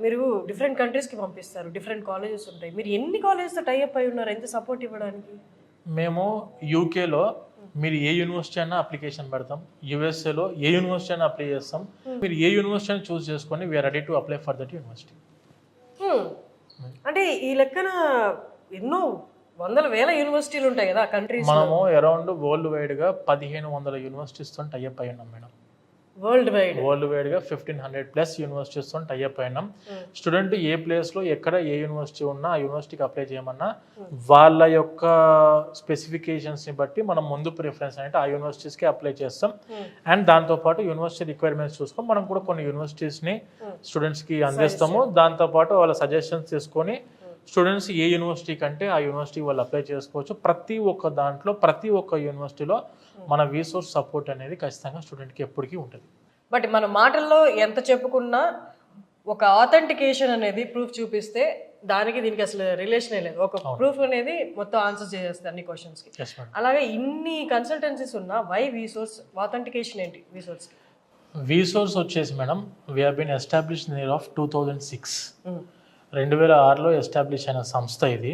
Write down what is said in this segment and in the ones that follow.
మీరు డిఫరెంట్ కంట్రీస్కి పంపిస్తారు, డిఫరెంట్ కాలేజెస్ ఉంటాయి. మీరు ఎన్ని కాలేజెస్తో టైఅప్ అయి ఉన్నారు ఎంత సపోర్ట్ ఇవ్వడానికి? మేము యూకేలో మీరు ఏ యూనివర్సిటీ అయినా అప్లికేషన్ పెడతాం, యూఎస్ఏలో ఏ యూనివర్సిటీ అయినా అప్లై చేస్తాం. మీరు ఏ యూనివర్సిటీ అయినా చూస్ చేసుకొని we are ready to apply for that university. అంటే ఈ లెక్కన ఎన్నో వందల వేల యూనివర్సిటీలు ఉంటాయి కదా కంట్రీస్. మనము అరౌండ్ వరల్డ్ వైడ్గా 1500 యూనివర్సిటీస్తో టైఅప్ అయి ఉన్నాం మేడం. వరల్డ్ వైడ్గా 1500+ యూనివర్సిటీస్తో టైఅప్ అయినాం. స్టూడెంట్ ఏ ప్లేస్లో ఎక్కడ ఏ యూనివర్సిటీ ఉన్నా ఆ యూనివర్సిటీకి అప్లై చేయమన్నా వాళ్ళ యొక్క స్పెసిఫికేషన్స్ని బట్టి మనం ముందు ప్రిఫరెన్స్ అంటే ఆ యూనివర్సిటీస్కి అప్లై చేస్తాం. అండ్ దాంతోపాటు యూనివర్సిటీ రిక్వైర్మెంట్స్ చూసుకొని మనం కూడా కొన్ని యూనివర్సిటీస్ని స్టూడెంట్స్కి అందిస్తాము. దాంతోపాటు వాళ్ళ సజెషన్స్ తీసుకొని స్టూడెంట్స్ ఏ యూనివర్సిటీ కంటే ఆ యూనివర్సిటీ వాళ్ళు అప్లై చేసుకోవచ్చు. ప్రతి ఒక్క దాంట్లో ప్రతి ఒక్క యూనివర్సిటీలో మన రీసోర్స్ సపోర్ట్ అనేది ఖచ్చితంగా స్టూడెంట్కి ఎప్పటికీ ఉంటుంది. బట్ మన మాటల్లో ఎంత చెప్పుకున్నా ఒక ఆథెంటికేషన్ అనేది ప్రూఫ్ చూపిస్తే దానికి దీనికి అసలు రిలేషనే లేదు. ఒక ప్రూఫ్ అనేది మొత్తం ఆన్సర్ చేసేస్తుంది అన్ని క్వశ్చన్స్కి. అలాగే ఇన్ని కన్సల్టెన్సీస్ ఉన్నా వై వీసోర్స్ ఆథెంటికేషన్ ఏంటి వీసోర్స్కి? వీసోర్స్ వచ్చేసి madam we have been established in year of 2006. 2006లో ఎస్టాబ్లిష్ అయిన సంస్థ ఇది.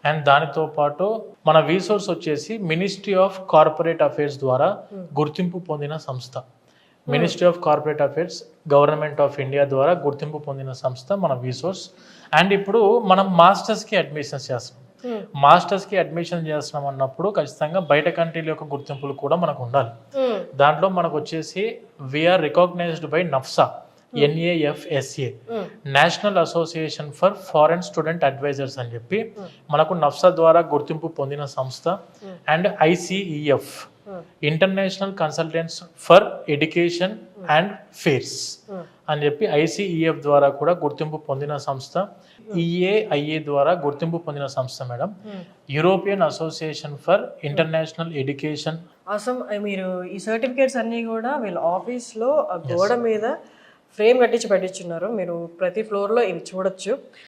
అండ్ దానితో పాటు మన వీసోర్స్ వచ్చేసి మినిస్ట్రీ ఆఫ్ కార్పొరేట్ అఫైర్స్ ద్వారా గుర్తింపు పొందిన సంస్థ. Ministry of corporate affairs government of India ద్వారా గుర్తింపు పొందిన సంస్థ మన వీసోర్స్. అండ్ ఇప్పుడు మనం మాస్టర్స్కి అడ్మిషన్స్ చేస్తున్నాం. మాస్టర్స్కి అడ్మిషన్ చేస్తున్నాం అన్నప్పుడు ఖచ్చితంగా బయట కంట్రీల యొక్క గుర్తింపులు కూడా మనకు ఉండాలి. దాంట్లో మనకు వచ్చేసి we're recognised by NAFSA, NAFSA, national association for foreign student advisers అని చెప్పి మనకు నఫ్సా ద్వారా గుర్తింపు పొందిన సంస్థ. And ICEF, international consultants for education and fairs అని చెప్పి ICEF ద్వారా కూడా గుర్తింపు పొందిన సంస్థ. EAIA ద్వారా గుర్తింపు పొందిన సంస్థ madam. European association for international education. అసలు మీరు ఈ సర్టిఫికేట్స్ అన్నీ కూడా వీళ్ళ ఆఫీస్లో గోడ మీద ఫ్రేమ్ కట్టించి పెట్టించున్నారు. మీరు ప్రతి ఫ్లోర్లో ఇవి చూడొచ్చు.